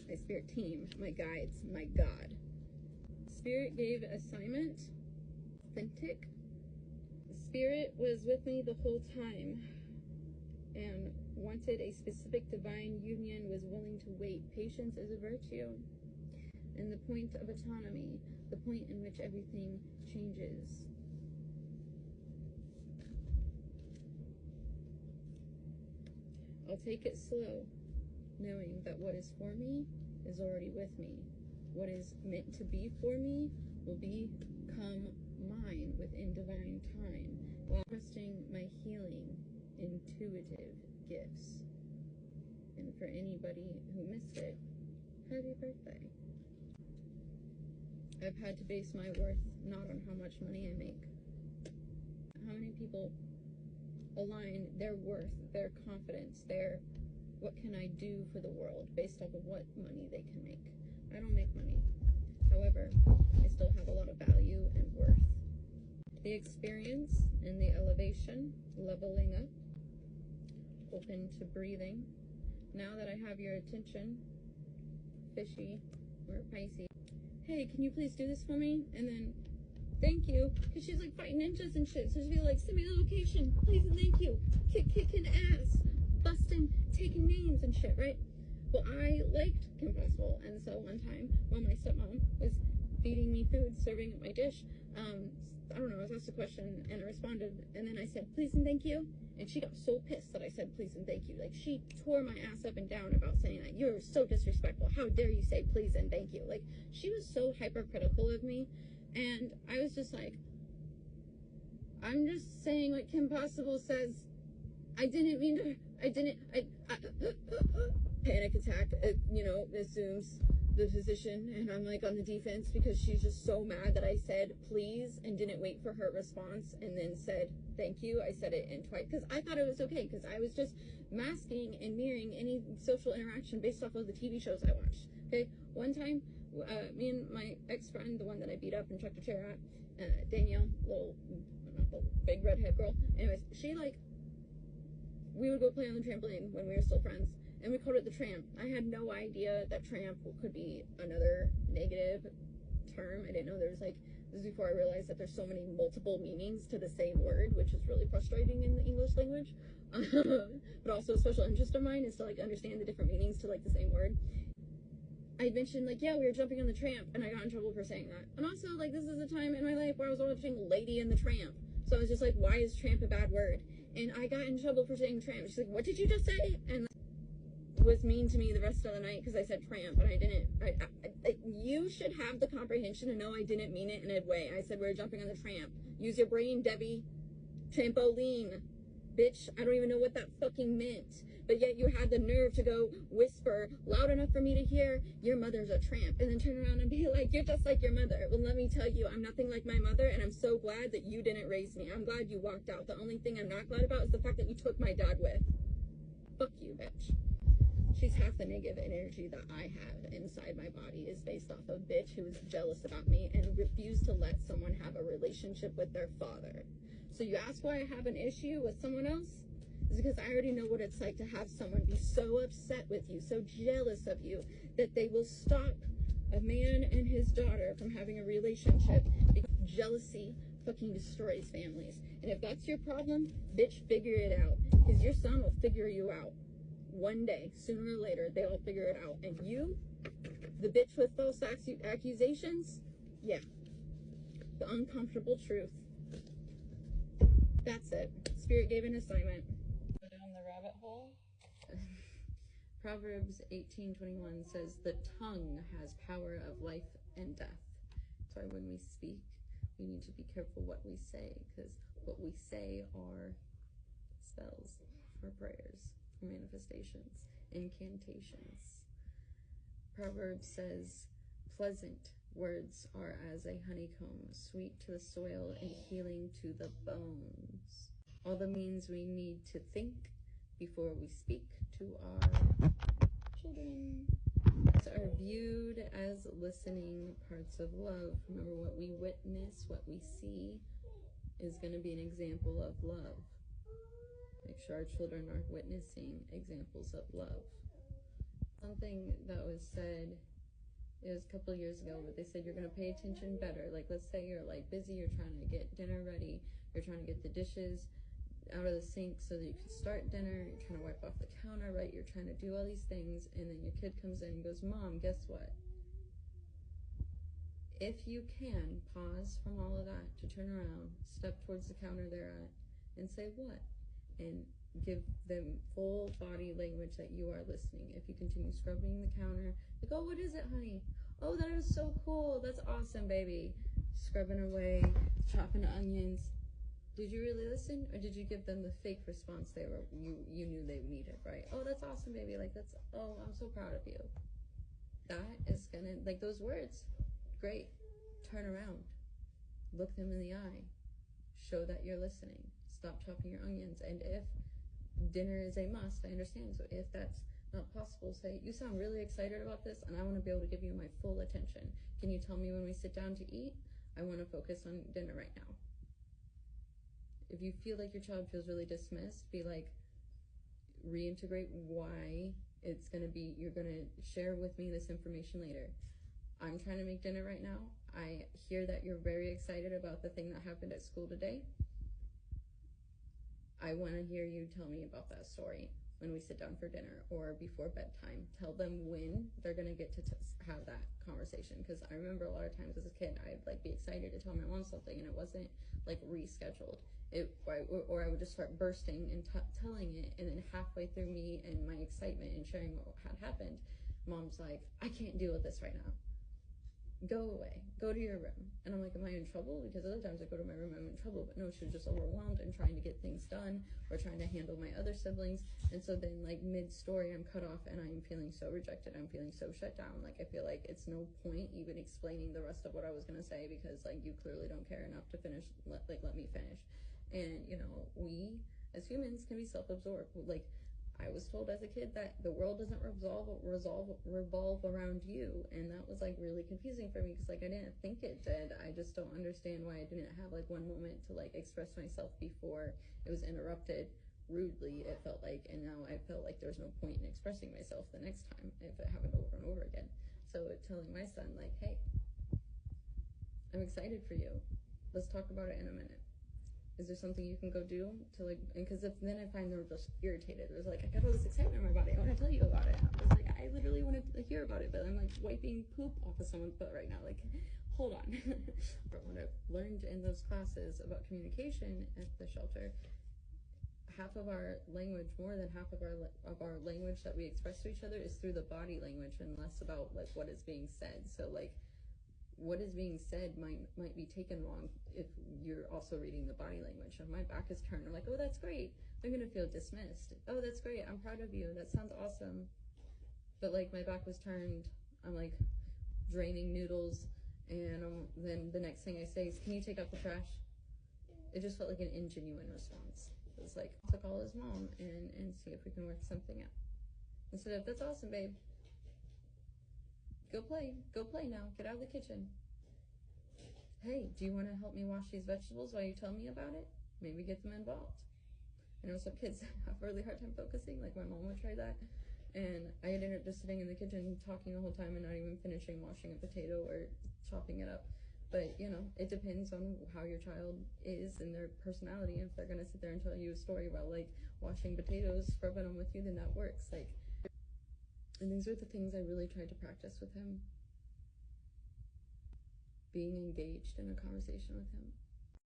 my spirit team, my guides, my God. Spirit gave assignment, authentic. Spirit was with me the whole time and wanted a specific divine union, was willing to wait. Patience is a virtue. And the point of autonomy, the point in which everything changes. I'll take it slow, knowing that what is for me is already with me. What is meant to be for me will become mine within divine time, while trusting my healing, intuitive gifts. And for anybody who missed it, happy birthday. I've had to base my worth not on how much money I make. How many people align their worth, their confidence, their what can I do for the world based off of what money they can make. I don't make money. However, I still have a lot of value and worth. The experience and the elevation, leveling up, open to breathing. Now that I have your attention, fishy or Pisces, hey, can you please do this for me? And then, thank you, because she's like fighting ninjas and shit. So she'd be like, send me the location, please and thank you. Kicking ass, busting, taking names and shit, right? Well, I liked Kim Possible, and so one time when my stepmom was feeding me food, serving at my dish, I don't know, I was asked a question and I responded, and then I said, please and thank you. And she got so pissed that I said, please and thank you. Like, she tore my ass up and down about saying that. You're so disrespectful. How dare you say please and thank you? Like, she was so hypercritical of me. And I was just like, I'm just saying what Kim Possible says. I didn't mean to, panic attack, assumes the position, and I'm like on the defense because she's just so mad that I said please and didn't wait for her response and then said thank you. I said it in twice because I thought it was okay, because I was just masking and mirroring any social interaction based off of the TV shows I watched. Okay, one time, me and my ex-friend, the one that I beat up and chucked a chair at, Danielle, little big redhead girl, anyways, we would go play on the trampoline when we were still friends, and we called it the tramp. I had no idea that tramp could be another negative term. I didn't know there was this is before I realized that there's so many multiple meanings to the same word, which is really frustrating in the English language. But also a special interest of mine is to understand the different meanings to the same word. I mentioned yeah, we were jumping on the tramp, and I got in trouble for saying that. And also this is a time in my life where I was watching Lady and the Tramp. So I was just why is tramp a bad word? And I got in trouble for saying tramp. She's like, what did you just say? And was mean to me the rest of the night because I said tramp, and I didn't. You should have the comprehension to know I didn't mean it in a way. I said we were jumping on the tramp. Use your brain, Debbie. Trampoline. Bitch, I don't even know what that fucking meant. But yet you had the nerve to go whisper loud enough for me to hear, your mother's a tramp, and then turn around and be like, you're just like your mother. Well, let me tell you, I'm nothing like my mother, and I'm so glad that you didn't raise me. I'm glad you walked out. The only thing I'm not glad about is the fact that you took my dad with. Fuck you, bitch. She's half the negative energy that I have inside my body is based off a bitch who is jealous about me and refused to let someone have a relationship with their father. So you ask why I have an issue with someone else? It's because I already know what it's like to have someone be so upset with you, so jealous of you, that they will stop a man and his daughter from having a relationship because jealousy fucking destroys families. And if that's your problem, bitch, figure it out. Because your son will figure you out. One day, sooner or later, they'll figure it out. And you, the bitch with false accusations, yeah, the uncomfortable truth. That's it. Spirit gave an assignment. Go down the rabbit hole. Proverbs 18:21 says, the tongue has power of life and death. So when we speak, we need to be careful what we say, because what we say are spells, or prayers, or manifestations, incantations. Proverbs says, pleasant words are as a honeycomb, sweet to the soil and healing to the bones. All the means we need to think before we speak to our children are viewed as listening parts of love. Remember, what we witness, what we see is going to be an example of love. Make sure our children are witnessing examples of love. Something that was said, it was a couple of years ago, but they said you're going to pay attention better. Like, let's say you're like busy, you're trying to get dinner ready, you're trying to get the dishes out of the sink so that you can start dinner, you're trying to wipe off the counter, right? You're trying to do all these things, and then your kid comes in and goes, Mom, guess what? If you can, pause from all of that to turn around, step towards the counter they're at, and say, what? And give them full body language that you are listening. If you continue scrubbing the counter, like, oh, what is it, honey? Oh, that is so cool. That's awesome, baby. Scrubbing away, chopping onions. Did you really listen, or did you give them the fake response you knew they needed, right? Oh, that's awesome, baby. Like, oh, I'm so proud of you. That is gonna, like, those words, great. Turn around. Look them in the eye. Show that you're listening. Stop chopping your onions. And if dinner is a must, I understand. So if that's not possible, say, you sound really excited about this, and I want to be able to give you my full attention. Can you tell me when we sit down to eat? I want to focus on dinner right now. If you feel like your child feels really dismissed, be like, reintegrate why it's going to be, you're going to share with me this information later. I'm trying to make dinner right now. I hear that you're very excited about the thing that happened at school today. I want to hear you tell me about that story when we sit down for dinner or before bedtime. Tell them when they're going to get to have that conversation. Because I remember a lot of times as a kid, I'd like be excited to tell my mom something, and it wasn't like rescheduled. Or I would just start bursting and telling it, and then halfway through me and my excitement and sharing what had happened, Mom's like, I can't deal with this right now. Go away, go to your room. And I'm like, am I in trouble? Because other times I go to my room, I'm in trouble. But no, she was just overwhelmed and trying to get things done or trying to handle my other siblings. And so then like mid-story, I'm cut off and I'm feeling so rejected. I'm feeling so shut down. Like I feel like it's no point even explaining the rest of what I was going to say, because like you clearly don't care enough to finish, let me finish. And you know, we as humans can be self-absorbed. Like I was told as a kid that the world doesn't revolve around you, and that was like really confusing for me, because like I didn't think it did. I just don't understand why I didn't have like one moment to like express myself before it was interrupted rudely, it felt like, and now I felt like there was no point in expressing myself the next time if it happened over and over again. So telling my son like, hey, I'm excited for you, let's talk about it in a minute. Is there something you can go do to like, and because then I find they're just irritated. There's like, I got all this excitement in my body, I want to tell you about it. I was like, I literally wanted to hear about it, but I'm like wiping poop off of someone's butt right now. Like, hold on. But what I've learned in those classes about communication at the shelter, half of our language, more than half of our language that we express to each other is through the body language, and less about like what is being said. So like, what is being said might be taken wrong if you're also reading the body language. If my back is turned, I'm like, oh, that's great. I'm going to feel dismissed. Oh, that's great. I'm proud of you. That sounds awesome. But like my back was turned, I'm like draining noodles, and then the next thing I say is, can you take out the trash? It just felt like an ingenuine response. It was like, to call his mom and see if we can work something out. Instead of, that's awesome, babe. Go play now, get out of the kitchen. Hey, do you want to help me wash these vegetables while you tell me about it? Maybe get them involved. I know some kids have a really hard time focusing, like my mom would try that, and I ended up just sitting in the kitchen talking the whole time and not even finishing washing a potato or chopping it up. But you know, it depends on how your child is and their personality. If they're gonna sit there and tell you a story about like washing potatoes, scrubbing them with you, then that works. Like, and these are the things I really tried to practice with him. Being engaged in a conversation with him.